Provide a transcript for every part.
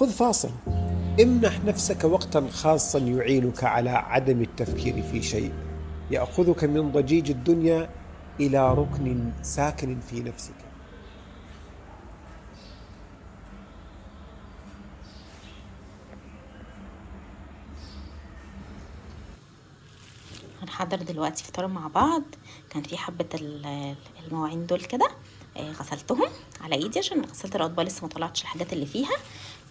خذ فاصل، امنح نفسك وقتا خاصا يعينك على عدم التفكير في شيء، يأخذك من ضجيج الدنيا إلى ركن ساكن في نفسك. هنحضر دلوقتي فطار مع بعض. كان في حبة المواعين دول كده، غسلتهم على ايدي عشان غسلت الاطباق لسه ما طلعتش الحاجات اللي فيها.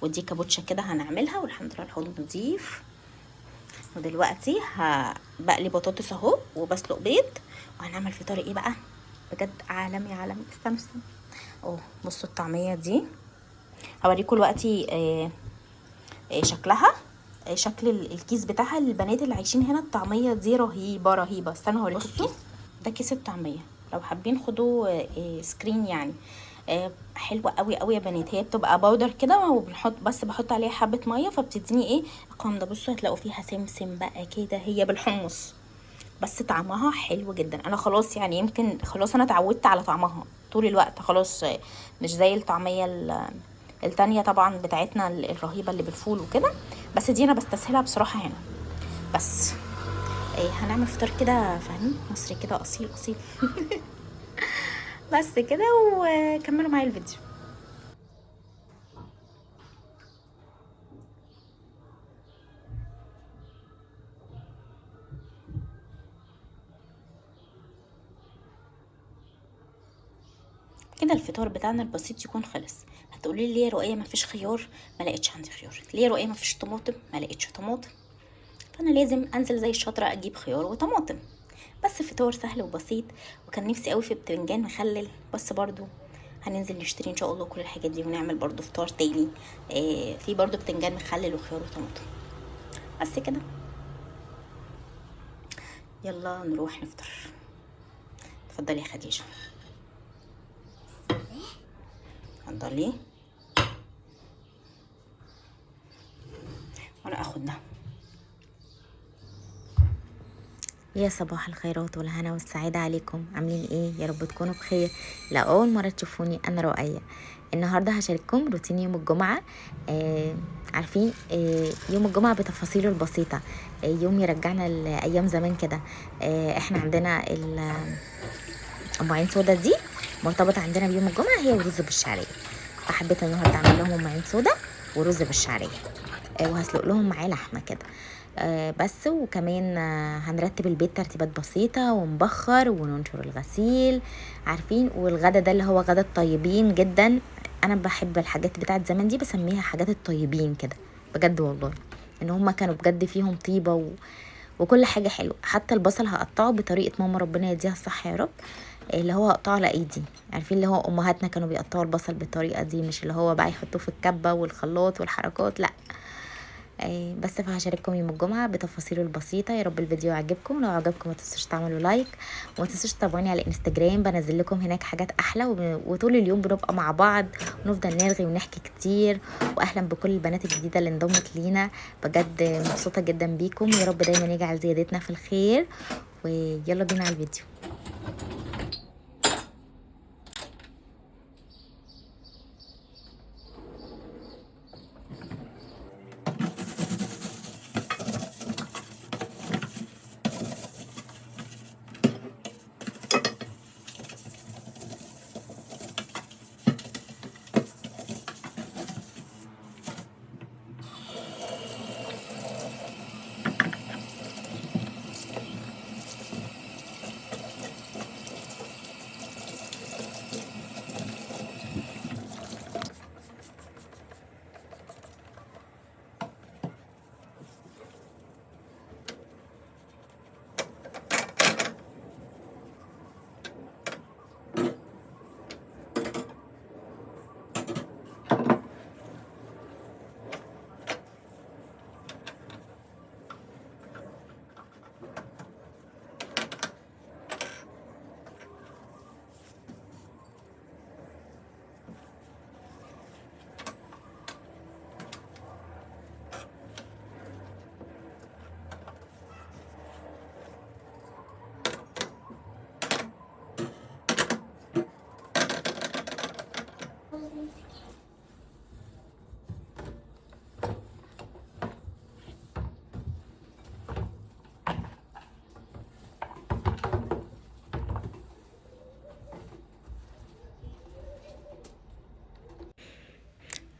ودي كابوتشا كده هنعملها، والحمد لله الحوض نضيف. ودلوقتي بقلي بطاطس اهو وبسلق بيض، وهنعمل فطار ايه بقى بجد عالمي عالمي. استنوا اهو، بصوا الطعمية دي هوريكم دلوقتي شكلها، شكل الكيس بتاعها للبنات اللي عايشين هنا. الطعميه دي رهيبه رهيبه. استنوا هوريكم الكيس. ده كيس الطعميه، لو حابين خدوا سكرين يعني. حلوه قوي قوي يا بنات. هي بتبقى باودر كده، وبنحط بس بحط عليها حبه ميه فبتديني ايه القوام ده. بصوا هتلاقوا فيها سمسم بقى كده، هي بالحمص بس طعمها حلو جدا. انا خلاص يعني يمكن خلاص انا اتعودت على طعمها طول الوقت خلاص. مش زي الطعميه التانية طبعا بتاعتنا الرهيبة اللي بالفول وكده، بس دي انا بستسهلها بصراحة هنا. بس هنعمل فطار كده فاهمين، مصري كده اصيل اصيل. بس كده، وكملوا معايا الفيديو. كده الفطار بتاعنا البسيط يكون خلص. هتقولي لي ليه يا رؤية ما فيش خيار؟ ما لقيتش عندي خيار. ليه يا رؤية ما فيش طماطم؟ ما لقيتش طماطم. فانا لازم انزل زي الشاطره اجيب خيار وطماطم. بس الفطار سهل وبسيط. وكان نفسي قوي في بتنجان مخلل، بس برضو هننزل نشتري ان شاء الله كل الحاجات دي ونعمل برضو فطار تاني. في برضو بتنجان مخلل وخيار وطماطم. بس كده، يلا نروح نفطر. اتفضلي يا خديجه، اتفضلي وانا اخد ده. يا صباح الخيرات والهنا والسعادة عليكم، عاملين ايه؟ يا رب تكونوا بخير. لأول مرة تشوفوني انا رؤية. النهاردة هشارككم روتين يوم الجمعة. عارفين يوم الجمعة بتفاصيله البسيطة. يوم يرجعنا لأيام زمان كده. احنا عندنا أم عين سودا دي مرتبطة عندنا بيوم الجمعة، هي ورز بالشعرية. فحبيت النهاردة اعمل لهم أم عين سودا ورز بالشعرية. وهسلق لهم معاه لحمة كده. بس وكمان هنرتب البيت ترتيبات بسيطة ونبخر وننشر الغسيل. عارفين، والغدا ده اللي هو غدا الطيبين جدا. انا بحب الحاجات بتاعت زمان دي، بسميها حاجات الطيبين كده بجد والله. ان هما كانوا بجد فيهم طيبة وكل حاجة حلوة. حتى البصل هقطعه بطريقة ماما ربنا يديها الصح يا رب، اللي هو هقطعه على ايدي. عارفين اللي هو امهاتنا كانوا بيقطعوا البصل بالطريقة دي، مش اللي هو بقى يحطوه في الكبة والخلاط والحركات، لا. بس فهشارككم يوم الجمعة بتفاصيله البسيطة. يا رب الفيديو يعجبكم. لو عجبكم ما تنسوش تعملوا لايك، وما تنسوش تتابعوني على الانستجرام، بنزل لكم هناك حاجات احلى. وطول اليوم بنبقى مع بعض ونفضل نرغي ونحكي كتير. واهلا بكل البنات الجديدة اللي انضمت لينا، بجد مبسوطة جدا بيكم. يا رب دايما يجعل زيادتنا في الخير. ويلا بينا على الفيديو.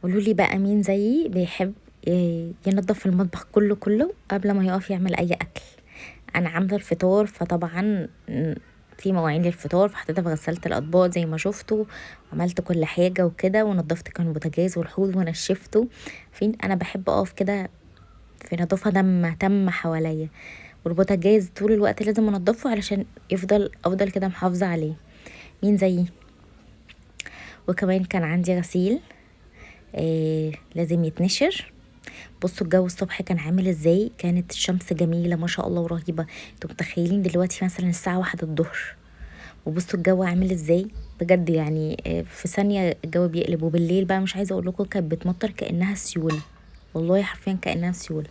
قولوا لي بقى مين زيي بيحب ينظف المطبخ كله قبل ما يقف يعمل اي اكل. انا عامله الفطار، فطبعا في مواعين للفطار، فحطيتها في غسالة الاطباق زي ما شفتوا، عملت كل حاجه وكده، ونضفت كان البوتاجاز والحوض ونشفته. فين انا بحب اقف كده في نظافه تم حواليا، والبوتاجاز طول الوقت لازم انضفه علشان افضل كده محافظه عليه. مين زيي؟ وكمان كان عندي غسيل لازم يتنشر. بصوا الجو الصبح كان عامل ازاي، كانت الشمس جميلة ما شاء الله ورهيبة. انتوا متخيلين دلوقتي مثلا الساعة 1 الظهر، وبصوا الجو عامل ازاي بجد يعني. في ثانية الجو بيقلب، وبالليل بقى مش عايزة اقول لكم كانت بتمطر كأنها سيول، والله حرفيا كأنها سيول.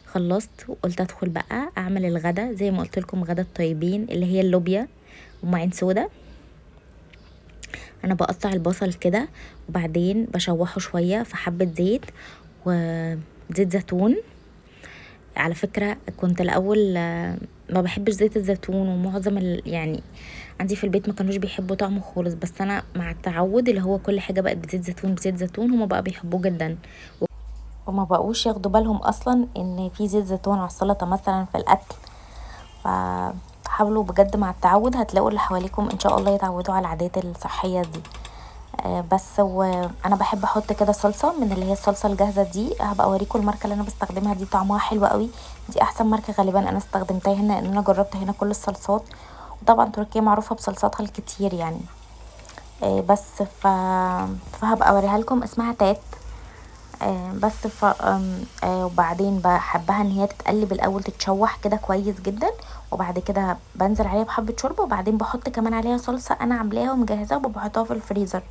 خلصت وقلت ادخل بقى اعمل الغدا زي ما قلت لكم، غدا الطيبين اللي هي اللوبيا ومعين سودا. انا بقطع البصل كده وبعدين بشوحه شويه في حبه زيت وزيت زيتون. على فكره كنت الاول ما بحبش زيت الزيتون، ومعظم يعني عندي في البيت ما كانوش بيحبوا طعمه خالص، بس انا مع التعود اللي هو كل حاجه بقت بزيت زيتون هما بقى بيحبوه جدا، وما بقوش ياخدوا بالهم اصلا ان في زيت زيتون على السلطه مثلا في الاكل. فحاولوا بجد مع التعود هتلاقوا اللي حواليكم ان شاء الله يتعودوا على العادات الصحيه دي. بس وانا بحب احط كده صلصه من اللي هي الصلصه الجاهزه دي، هبقى اوريكم الماركه اللي انا بستخدمها دي، طعمها حلو قوي. دي احسن ماركه غالبا انا استخدمتها هنا، ان انا جربت هنا كل الصلصات، وطبعا تركيا معروفه بصلصاتها الكتير يعني. بس فهبقى اوريها لكم، اسمها تات. بس وبعدين بحبها ان هي تتقلب الاول، تتشوح كده كويس جدا، وبعد كده بنزل عليها بحبه شوربه، وبعدين بحط كمان عليها صلصه انا عاملاها ومجهزاها وبحطها في الفريزر.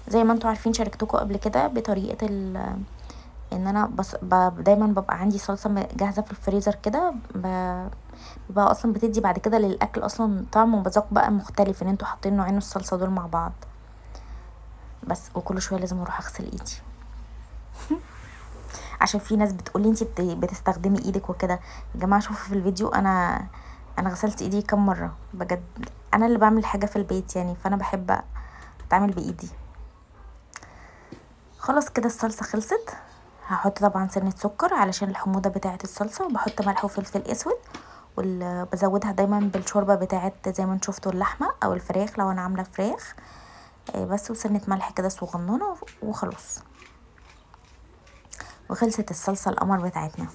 زي ما انتوا عارفين شاركتكم قبل كده بطريقه ان انا دايما ببقى عندي صلصه جاهزه في الفريزر كده، بقى اصلا بتدي بعد كده للاكل اصلا طعم ومذاق بقى مختلف، ان انتوا حاطين نوعين الصلصه دول مع بعض. بس وكل شويه لازم اروح اغسل ايدي عشان في ناس بتقولي انتي بتستخدمي ايدك وكده. يا جماعه شوفوا في الفيديو انا غسلت ايدي كم مره بجد، انا اللي بعمل حاجه في البيت يعني، فانا بحب اتعامل بايدي. خلاص كده الصلصه خلصت. هحط طبعا سنه سكر علشان الحموضه بتاعه الصلصه، وبحط ملح وفلفل اسود، وبزودها دايما بالشوربه بتاعه زي ما انتوا شفتوا اللحمه او الفراخ لو انا عامله فراخ. بس وسنه ملح كده صغننه وخلاص، وخلصت الصلصه القمر بتاعتنا.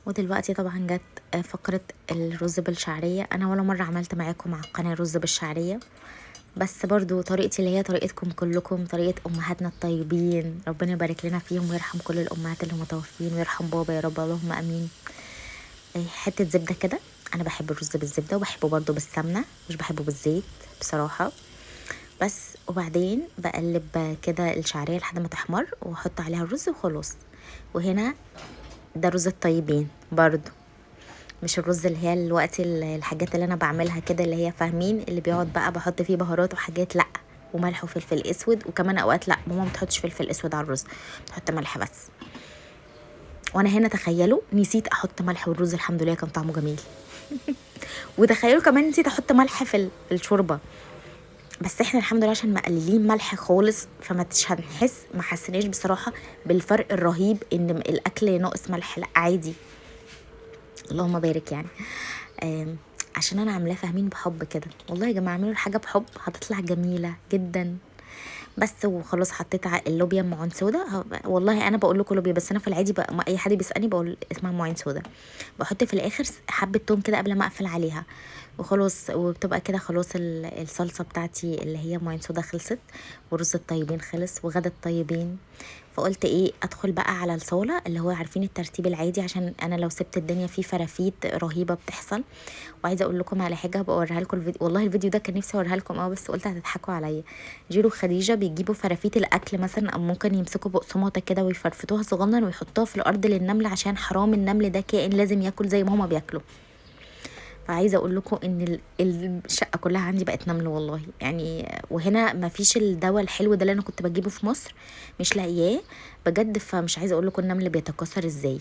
ودلوقتي طبعا جت فقرة الرز بالشعرية. انا ولا مرة عملت معاكم على القناة رز بالشعرية، بس برضو طريقتي اللي هي طريقتكم كلكم، طريقة امهاتنا الطيبين، ربنا يبارك لنا فيهم ويرحم كل الامهات اللي متوفين ويرحم بابا يا رب، اللهم امين. حتة زبدة كده، انا بحب الرز بالزبدة وبحبه برضو بالسمنة، مش بحبه بالزيت بصراحة. بس وبعدين بقلب كده الشعرية لحد ما تحمر، واحط عليها الرز وخلاص. وهنا ده رز الطيبين برضو، مش الرز اللي هي الوقت الحاجات اللي انا بعملها كده اللي هي فاهمين، اللي بيقعد بقى بحط فيه بهارات وحاجات، لا، وملح وفلفل اسود. وكمان اوقات لا، ماما ما بتحطش فلفل اسود على الرز، بتحط ملح بس. وانا هنا تخيلوا نسيت احط ملح، والرز الحمد لله كان طعمه جميل وتخيلوا كمان نسيت احط ملح في الشوربه، بس احنا الحمد لله عشان مقللين ملح خالص، فما هنحس، ما حسناش بصراحه بالفرق الرهيب ان الاكل ناقص ملح، لا عادي، اللهم بارك يعني. عشان انا عاملاه فاهمين بحب كده، والله يا جماعه اعملوا الحاجه بحب هتطلع جميله جدا. بس وخلاص حطيت اللوبيا معين سودا، والله انا بقول لكم لوبيا، بس انا في العادي بقى ما اي حد بيسالني بقول اسمها معين سودا. بحط في الاخر حبه توم كده قبل ما اقفل عليها وخلاص، وبتبقى كده خلاص الصلصه بتاعتي اللي هي معين سودا خلصت، ورز الطيبين خلص، وغدا الطيبين. فقلت ايه، ادخل بقى على الصوله اللي هو عارفين الترتيب العادي، عشان انا لو سبت الدنيا فيه فرافيت رهيبه بتحصل. وعايزه اقول لكم على حاجه هبقى اوريها لكم الفيديو، والله الفيديو ده كان نفسي اوريها لكم بس قلت هتضحكوا عليا. جيرو وخديجه بيجيبوا فرافيت الاكل مثلا، او ممكن يمسكوا بقسماطه كده ويفرفتوها صغنن ويحطوها في الارض للنمل، عشان حرام النمل ده كائن لازم ياكل زي ما هما بياكلوا. فعايزه اقول لكم ان الشقه كلها عندي بقت نمل والله يعني. وهنا ما فيش الدواء الحلو ده اللي انا كنت بجيبه في مصر، مش لاقياه بجد. فمش عايزه اقول لكم النمل بيتكاثر ازاي.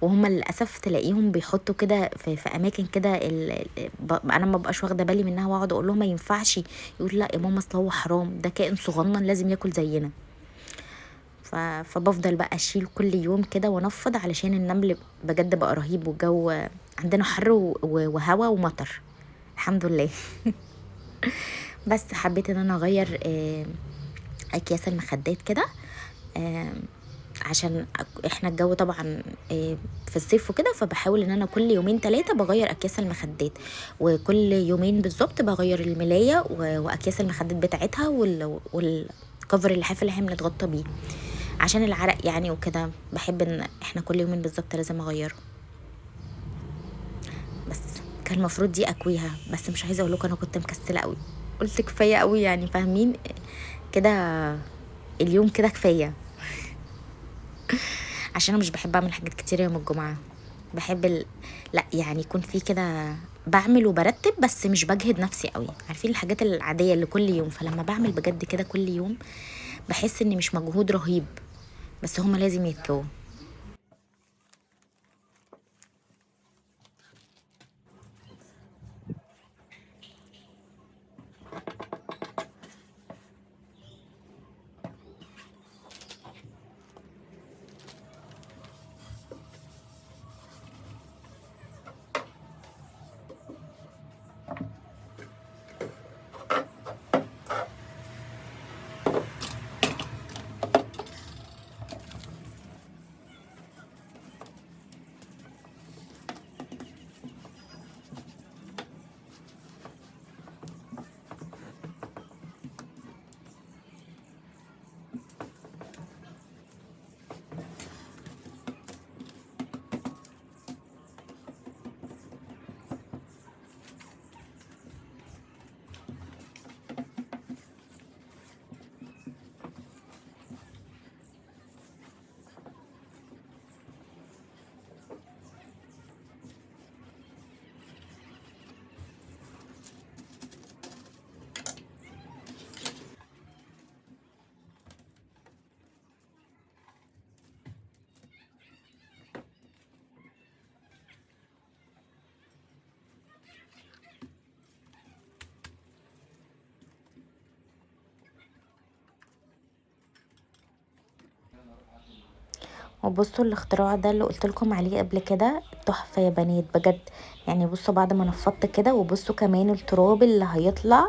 وهم للاسف تلاقيهم بيحطوا كده في اماكن كده انا ما بقاش واخده بالي منها، واقعد اقول لهم ما ينفعش، يقول لا يا ماما اصل هو حرام، ده كائن صغنن لازم ياكل زينا. فبفضل بقى اشيل كل يوم كده وانفض علشان النمل بجد بقى رهيب. والجو عندنا حر وهوا ومطر الحمد لله. بس حبيت ان انا اغير اكياس المخدات كده، عشان احنا الجو طبعا في الصيف وكده، فبحاول ان انا كل يومين 3 بغير اكياس المخدات، وكل يومين بالظبط بغير الملايه واكياس المخدات بتاعتها والكفر اللحاف اللي احنا بنتغطى بيه عشان العرق يعني وكده. بحب ان احنا كل يومين بالظبط لازم اغيره. بس كان المفروض دي اكويها، بس مش عايزه اقول لكم انا كنت مكسله قوي، قلت كفايه قوي يعني، فاهمين كده اليوم كده كفايه. عشان انا مش بحب اعمل حاجات كتير يوم الجمعه. بحب لا يعني يكون في كده بعمل وبرتب، بس مش بجهد نفسي قوي، عارفين الحاجات العاديه اللي كل يوم. فلما بعمل بجد كده كل يوم بحس اني مش مجهود رهيب، بس هما لازم يتكوا. وبصوا الاختراع ده اللي قلت لكم عليه قبل كده تحفه يا بنات بجد يعني. بصوا بعد ما نفضت كده، وبصوا كمان التراب اللي هيطلع،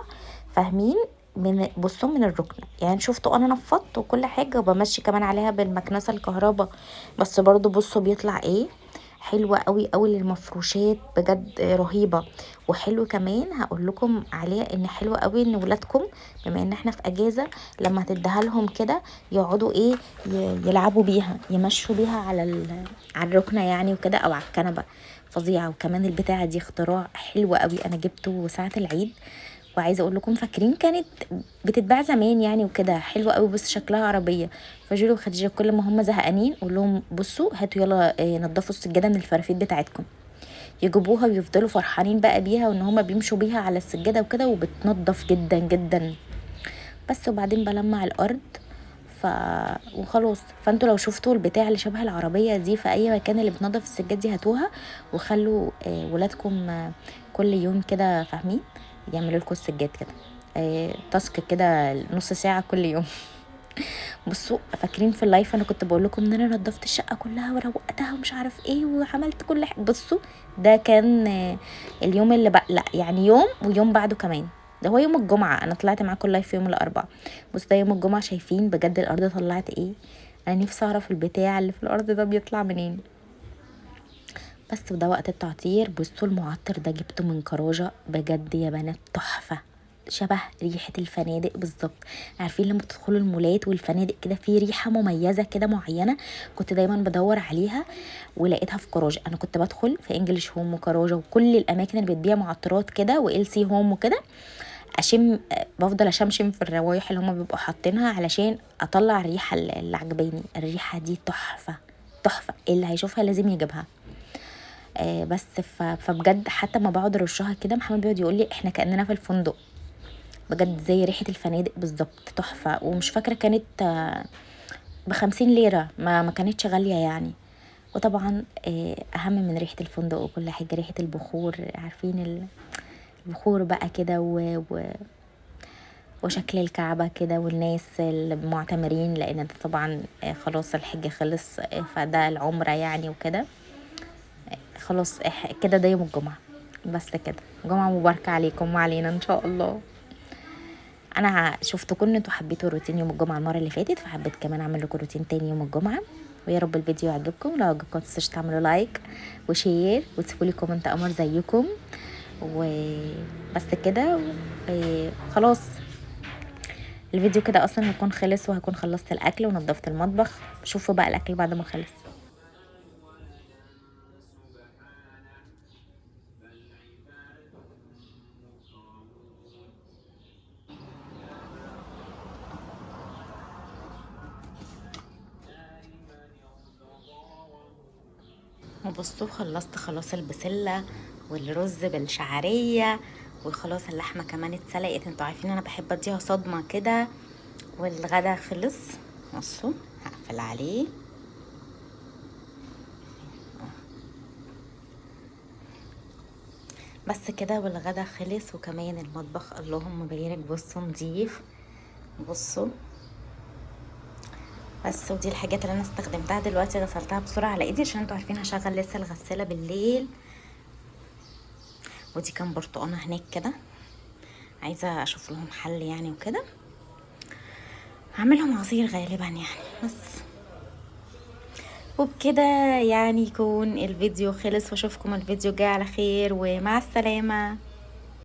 فاهمين؟ بصوا من الركنه يعني. شفتوا انا نفضت وكل حاجه، وبمشي كمان عليها بالمكنسه الكهرباء، بس برضو بصوا بيطلع ايه. حلوه قوي قوي للمفروشات بجد، رهيبه. وحلو كمان هقول لكم عليه ان حلو قوي ان ولادكم بما ان احنا في اجازه لما تديها لهم كده يقعدوا ايه يلعبوا بيها، يمشوا بيها على الركنه يعني وكده، او على الكنبه. فظيعه. وكمان البتاعه دي اختراع حلو قوي، انا جبته ساعه العيد. وعايزه اقول لكم فاكرين كانت بتتباع زمان يعني وكده، حلوه قوي. بس شكلها عربيه. فجولي وخديجه كل ما هم زهقانين قول لهم بصوا هاتوا يلا نضفوا السجاده من الفرافيت بتاعتكم، يجيبوها ويفضلوا فرحانين بقى بيها، وان هما بيمشوا بيها على السجاده وكده، وبتنضف جدا جدا. بس وبعدين بلمع الارض وخلاص. فانتوا لو شفتوا البتاع اللي شبه العربيه دي في اي مكان اللي بتنضف السجاد دي هاتوها، وخلوا ولادكم كل يوم كده فاهمين يعملوا لكم السجاد كده، تاسك كده نص ساعه كل يوم. بصوا فاكرين في اللايف انا كنت بقول لكم ان انا نضفت الشقه كلها وروقتها ومش عارف ايه وعملت كل حاجه؟ بصوا ده كان اليوم اللي بقى لا يعني يوم ويوم بعده كمان. ده هو يوم الجمعه، انا طلعت معاكم اللايف يوم الاربعاء. بص ده يوم الجمعه، شايفين بجد الارض طلعت ايه؟ انا نفسي اعرف البتاع اللي في الارض ده بيطلع منين. بس وده وقت التعطير. بصوا المعطر ده جبته من كراجة بجد يا بنات تحفه، شبه ريحة الفنادق بالظبط. عارفين لما تدخلوا المولات والفنادق كده في ريحة مميزة كده معينة، كنت دايما بدور عليها ولقيتها في كراجة. انا كنت بدخل في انجليش هوم وكراجة وكل الاماكن اللي بتبيع معطرات كده وال سي هوم وكده، بفضل اشمشم في الروايح اللي هما بيبقوا حاطينها علشان اطلع الريحة اللي عجباني. الريحة دي تحفة تحفة، اللي هيشوفها لازم يجيبها. بس فبجد حتى ما بقعد ارشها كده محمد بيقعد يقول لي احنا كاننا في الفندق، بجد زي ريحه الفنادق بالظبط، تحفه. ومش فاكره كانت ب50 ليره، ما كانتش غاليه يعني. وطبعا اهم من ريحه الفندق وكل حاجه ريحه البخور، عارفين البخور بقى كده وشكل الكعبة كده والناس المعتمرين، لان ده طبعا خلاص الحج خلص، فده العمرة يعني وكده. خلاص كده ده يوم الجمعة. بس كده جمعة مباركة عليكم وعلينا ان شاء الله. انا شفتكم انتوا حبيتوا روتين يوم الجمعة المرة اللي فاتت، فحبيت كمان اعمل لكم روتين تاني يوم الجمعة. ويا رب الفيديو يعجبكم، لو عجبكم متنسوش تعملوا لايك وشير وتسيبوا لي كومنت قمر زيكم. وبس كده خلاص الفيديو كده اصلا هيكون خلص، وهكون خلصت الاكل ونظفت المطبخ. شوفوا بقى الاكل بعد ما خلص. وبصوا خلصت خلاص البسله والرز بالشعريه، وخلاص اللحمه كمان اتسلقت. انتوا عارفين انا بحب اديها صدمه كده. والغدا خلص، بصوا هقفل عليه. بس كده والغدا خلص، وكمان المطبخ اللهم بارك بصوا نضيف. بصوا بس، ودي الحاجات اللي انا استخدمتها دلوقتي، غسلتها بسرعه على ايدي عشان انتوا عارفين هشغل لسه الغساله بالليل. ودي كان برتقانه هناك كده، عايزه اشوف لهم حل يعني وكده، هعملهم عصير غالبا يعني. بس وبكده يعني يكون الفيديو خلص، واشوفكم الفيديو جاي على خير، ومع السلامه.